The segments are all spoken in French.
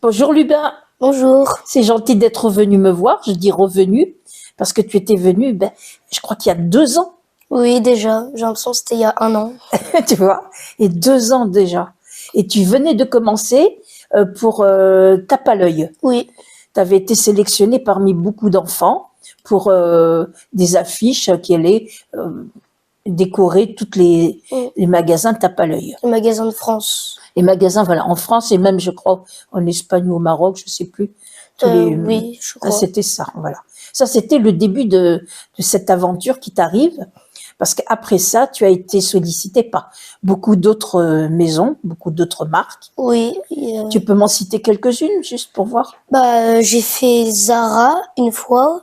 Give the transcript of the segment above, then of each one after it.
Bonjour Lubin, Bonjour. c'est gentil d'être revenu me voir. Je dis revenu parce que tu étais venu, je crois qu'il y a 2 ans, Oui, déjà. J'ai l'impression que c'était il y a 1 an. tu vois, et 2 ans déjà. Et tu venais de commencer pour Tape à l'œil. Oui, Tu avais été sélectionné parmi beaucoup d'enfants pour des affiches qui allaient décorer tous les magasins Tape à l'œil. le magasin de France. Les magasins, voilà, en France et même, je crois, en Espagne ou au Maroc, je sais plus. Oui, je crois. C'était ça, voilà. Ça, c'était le début de cette aventure qui t'arrive, parce qu'après ça, tu as été sollicité par beaucoup d'autres maisons, beaucoup d'autres marques. Oui. Tu peux m'en citer quelques-unes, juste pour voir? J'ai fait Zara une fois.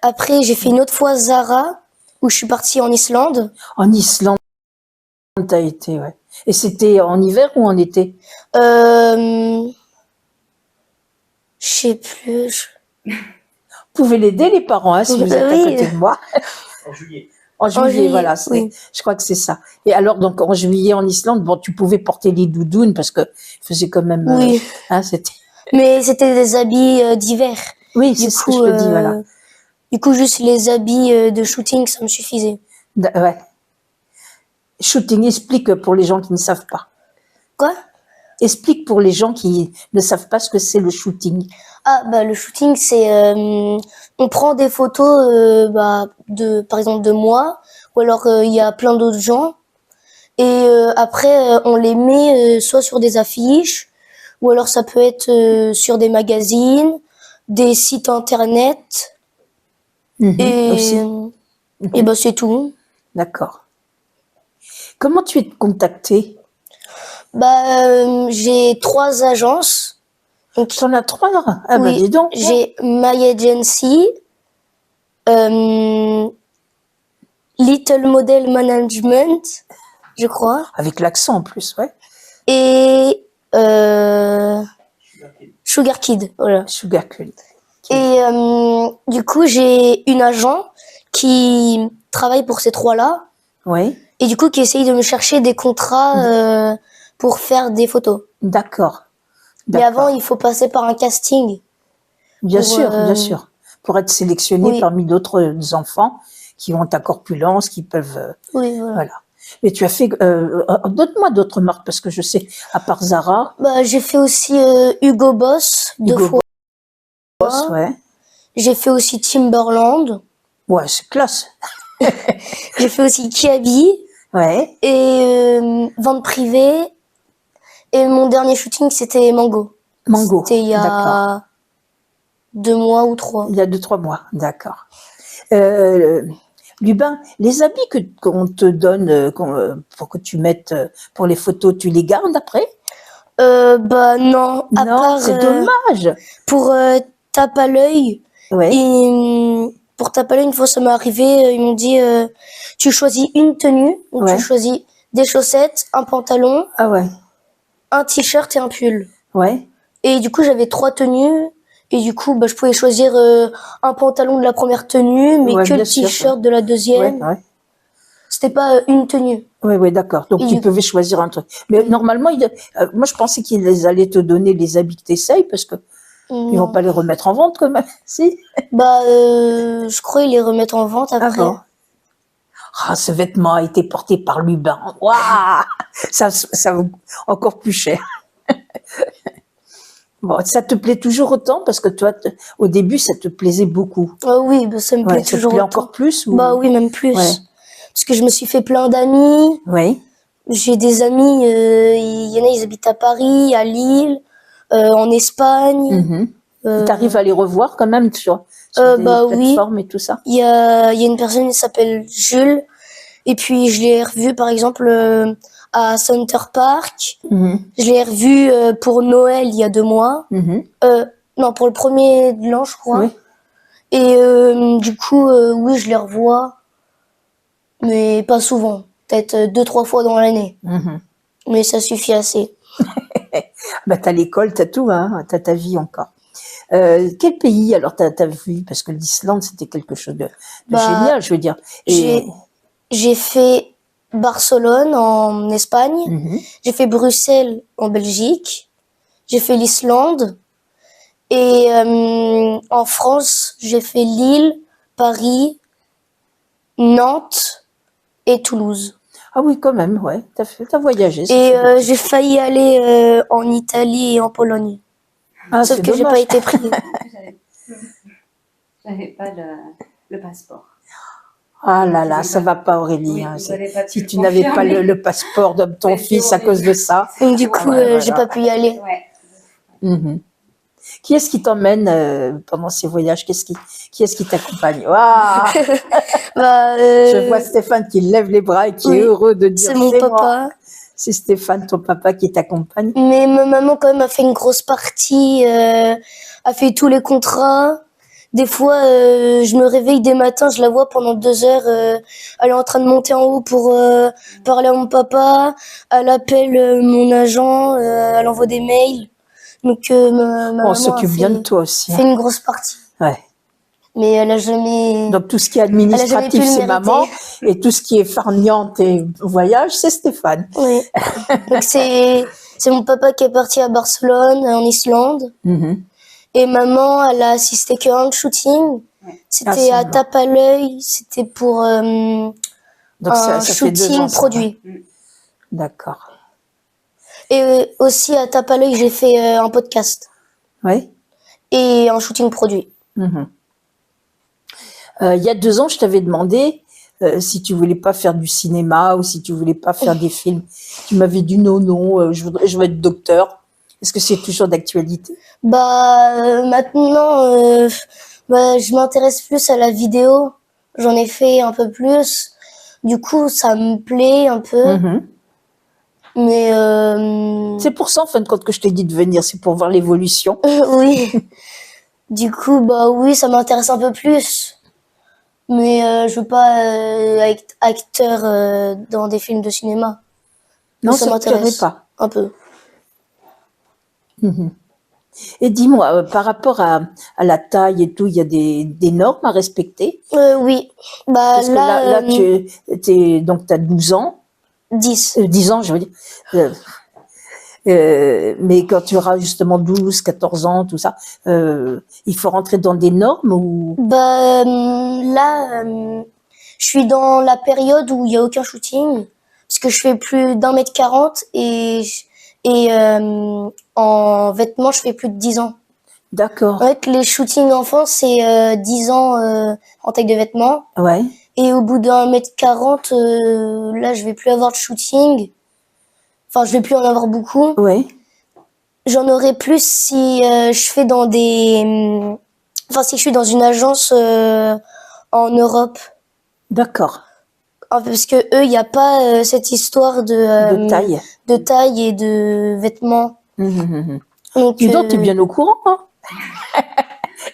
Après, j'ai fait une autre fois Zara, où je suis partie en Islande. En Islande, t'as été, ouais. Et c'était en hiver ou en été? Je sais plus. Vous pouvez l'aider, les parents, hein, si vous êtes à Oui. côté de moi. En juillet. En juillet, voilà, oui. je crois que c'est ça. Et alors, donc, en juillet, en Islande, bon, tu pouvais porter les doudounes parce que il faisait quand même, Oui. c'était. Mais c'était des habits d'hiver. Oui, c'est ce que je te dis, voilà. Du coup, juste les habits de shooting, ça me suffisait. Ouais. Shooting, explique pour les gens qui ne savent pas. Quoi? Explique pour les gens qui ne savent pas ce que c'est le shooting. Le shooting, c'est on prend des photos par exemple de moi, ou alors il y a plein d'autres gens, et après on les met soit sur des affiches, ou alors ça peut être sur des magazines, des sites internet, et Aussi. c'est tout. D'accord. Comment tu es contacté? J'ai 3 agences. Donc, Tu en as 3? Ah oui, dis donc. j'ai My Agency, Little Model Management, je crois, Avec l'accent en plus, ouais. et Sugar Kid, voilà. Sugar Kid. Et du coup, j'ai une agent qui travaille pour ces 3-là, Oui. et du coup qui essaye de me chercher des contrats pour faire des photos. D'accord. Mais avant, il faut passer par un casting. Bien sûr. Pour être sélectionné Oui. parmi d'autres enfants qui ont ta corpulence, qui peuvent. Oui, voilà. Et tu as fait. Donne-moi d'autres marques parce que je sais, à part Zara. J'ai fait aussi Hugo Boss 2 fois. Boss, ouais. J'ai fait aussi Timberland. Ouais, c'est classe. J'ai fait aussi Kiabi. Ouais. Et Vente Privée. Et mon dernier shooting, c'était Mango. Mango. C'était il y a 2 mois ou 3. Il y a 2-3 mois, d'accord. Lubin, les habits qu'on te donne pour que tu mettes pour les photos, tu les gardes après? Non. À Non, part, c'est dommage. Pour Tape à l'œil. Ouais. Et pour Tape à l'œil, une fois ça m'est arrivé, ils m'ont dit tu choisis une tenue. Donc Ouais. tu choisis des chaussettes, un pantalon, Ah ouais. un t-shirt et un pull. Ouais. Et du coup, j'avais 3 tenues. Et du coup, je pouvais choisir un pantalon de la première tenue, mais Ouais, que le bien sûr, t-shirt de la deuxième. Ouais. C'était pas une tenue. Ouais, d'accord. Donc Et tu du- pouvais choisir un truc. Mais normalement, moi je pensais qu'ils allaient te donner les habits que t'essayes parce que ils vont pas les remettre en vente quand même. Si? Je crois qu'ils les remettent en vente après. Ah bon. Ah, ce vêtement a été porté par Lubin. Waouh! Ça vaut encore plus cher. Bon, ça te plaît toujours autant parce que toi, au début, ça te plaisait beaucoup. Oui, ça me plaît Ouais, ça te toujours plaît autant. encore plus ou... Oui, même plus. Ouais. Parce que je me suis fait plein d'amis. Oui. J'ai des amis, il y en a, ils habitent à Paris, à Lille, en Espagne. T'arrives à les revoir quand même sur des plateformes et tout ça? Il y a une personne qui s'appelle Jules. Et puis, je l'ai revu, par exemple, à Center Park. Je l'ai revu pour Noël il y a 2 mois. Non, pour le 1er de l'an, je crois. Oui. Et du coup, oui, je les revois. Mais pas souvent. Peut-être 2-3 fois dans l'année. Mais ça suffit assez. T'as l'école, t'as tout, hein, t'as ta vie encore. Quel pays alors t'as vu? Parce que l'Islande c'était quelque chose de génial, je veux dire. J'ai fait Barcelone en Espagne. J'ai fait Bruxelles en Belgique. j'ai fait l'Islande. Et en France, j'ai fait Lille, Paris, Nantes et Toulouse. Ah oui, quand même, ouais. T'as voyagé. ça, Et c'est- j'ai failli aller en Italie et en Pologne. Ah, Sauf c'est que j'ai pas dommage. été pris. J'avais pas le passeport. Ah là là, Ils ça ont va pas, Aurélie. Oui, hein, ils c'est- n'avaient pas pu Si le tu n'avais pas confirmer. le passeport de ton C'est fils à horrible. cause de ça. Donc du coup, ouais, ouais, j'ai ouais. pas pu y aller. Ouais. Mhm. Qui est-ce qui t'emmène pendant ces voyages? Qui est-ce qui t'accompagne? Waouh, Bah, je vois Stéphane qui lève les bras et qui est oui, heureux de dire c'est mon c'est moi. papa. C'est Stéphane, ton papa, qui t'accompagne. Mais ma maman quand même a fait une grosse partie, a fait tous les contrats. Des fois, je me réveille des matins, je la vois pendant 2 heures, elle est en train de monter en haut pour parler à mon papa. Elle appelle mon agent, elle envoie des mails. Donc ma On maman a s'occupe bien de toi aussi. fait une grosse partie. Ouais. Mais elle a jamais, Donc tout ce qui est elle a jamais pu administratif, le c'est mériter. maman, et tout ce qui est farniente et voyage, c'est Stéphane. Oui. Donc c'est mon papa qui est parti à Barcelone, en Islande. Mhm. Et maman, elle a assisté que à un shooting. Ouais. C'était Ah, c'est à bon. tape à l'œil. C'était pour Donc un ça fait 2 shooting ans. ça, produit. ouais. D'accord. Et aussi à tape à l'œil, j'ai fait un podcast Oui. et un shooting produit. Mhm. Il y a 2 ans, je t'avais demandé si tu voulais pas faire du cinéma ou si tu voulais pas faire des films. Tu m'avais dit non, non, je veux être docteur. Est-ce que c'est toujours d'actualité? Bah maintenant, bah, je m'intéresse plus à la vidéo. J'en ai fait un peu plus. Du coup, ça me plaît un peu. Mhm. Mais C'est pour ça, en fin de compte, que je t'ai dit de venir. C'est pour voir l'évolution. oui. Du coup, bah oui, ça m'intéresse un peu plus. Mais je veux pas être acteur dans des films de cinéma. Non, ça ça ne te plairait m'intéresse pas. un peu. Mhm. Et dis-moi, par rapport à la taille et tout, il y a des normes à respecter. Oui, bah Parce que là, donc tu as 12 ans, 10. 10 ans, je veux dire. Mais quand tu auras justement 12, 14 ans, tout ça, il faut rentrer dans des normes ou... Bah là, je suis dans la période où il y a aucun shooting parce que je fais plus d'1m40 et en vêtements je fais plus de 10 ans. D'accord. En fait, les shootings enfants c'est 10 ans en taille de vêtements. Ouais. Et au bout d'1m40, là, je vais plus avoir de shooting. Enfin, je vais plus en avoir beaucoup. Ouais. J'en aurai plus si je fais dans des... Enfin, si je suis dans une agence en Europe. D'accord. Parce que eux, il n'y a pas cette histoire De taille. de taille et de vêtements. Mhm. Donc, Dis donc, t'es bien au courant, hein?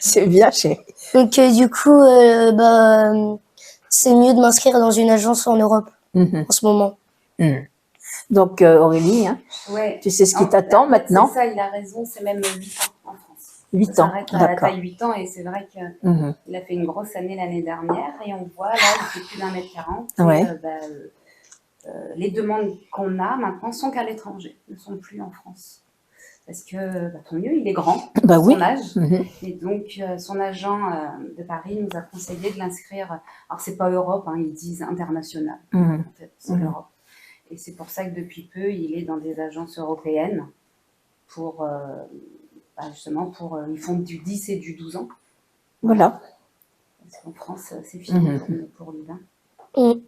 C'est bien, chérie. donc du coup, bah, c'est mieux de m'inscrire dans une agence en Europe Mhm. en ce moment. Mhm. Donc, Aurélie, hein, Ouais. tu sais ce qui En- t'attend en fait, maintenant? C'est ça, il a raison, c'est même 8 ans en France. 8 Ça ans, s'arrête à la d'accord. taille 8 ans et c'est vrai qu'il Mhm. a fait une grosse année l'année dernière et on voit là, il fait plus d'1m40. Ouais. Et, les demandes qu'on a maintenant sont qu'à l'étranger, ne sont plus en France. Parce que, tant mieux, il est grand, Bah oui. son âge. Mhm. Et donc, son agent de Paris nous a conseillé de l'inscrire. Alors, c'est pas Europe, hein, ils disent international. Mhm. En fait, c'est Mhm. l'Europe. Et c'est pour ça que depuis peu, il est dans des agences européennes pour, justement, ils font du 10 et du 12 ans. Voilà. Parce qu'en France, c'est fini Mhm. pour lui. Hein. Mm.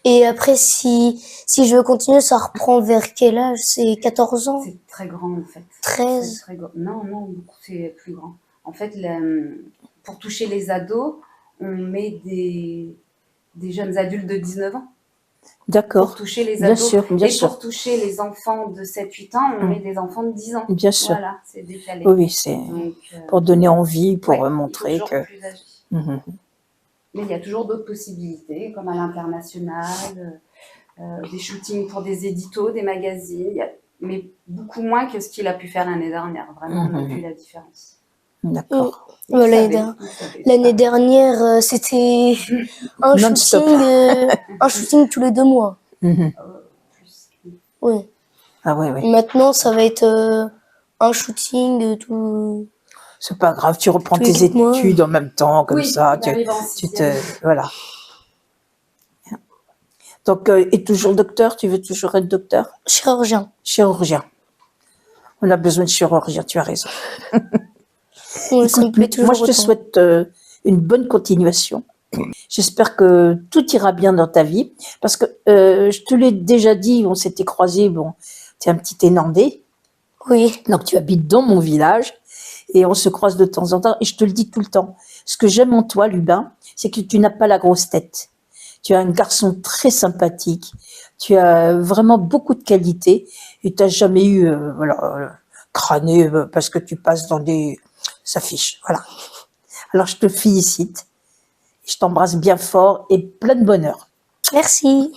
Et après, si je veux continuer, ça reprend vers quel âge? C'est 14 ans? C'est très grand, en fait. 13? C'est très grand. Non, beaucoup, c'est plus grand. En fait, pour toucher les ados, on met des jeunes adultes de 19 ans. D'accord. Pour toucher les Bien ados. sûr, bien et sûr. pour toucher les enfants de 7-8 ans, on met des enfants de 10 ans. Bien sûr. Voilà, c'est décalé. Oui, c'est Donc, pour donner envie, pour ouais, montrer il faut que... toujours plus âgé. Mhm. Mais il y a toujours d'autres possibilités, comme à l'international, des shootings pour des éditos, des magazines, mais beaucoup moins que ce qu'il a pu faire l'année dernière. Vraiment, on a vu la différence. D'accord. Il L'année savait, l'année dernière, c'était un Non-stop. shooting tous les 2 mois. Mhm. Plus. Oui. Ah ouais, ouais. Maintenant, ça va être un shooting, tout. C'est pas grave, tu reprends Tous les tes 4 mois. études en même temps, comme Oui, ça. il arrive en Tu te, sixième. voilà. Donc, et toujours docteur, tu veux toujours être docteur? Chirurgien. Chirurgien. On a besoin de chirurgien, tu as raison. Ouais, ça me Écoute, plaît toujours moi je te autant. souhaite une bonne continuation. J'espère que tout ira bien dans ta vie, parce que je te l'ai déjà dit, on s'était croisés, bon, tu es un petit Énandais, Oui, donc tu habites dans mon village, et on se croise de temps en temps, et je te le dis tout le temps. Ce que j'aime en toi, Lubin, c'est que tu n'as pas la grosse tête. Tu es un garçon très sympathique, tu as vraiment beaucoup de qualités, et tu n'as jamais eu, crâné parce que tu passes dans des affiches, voilà. Alors je te félicite, je t'embrasse bien fort et plein de bonheur. merci.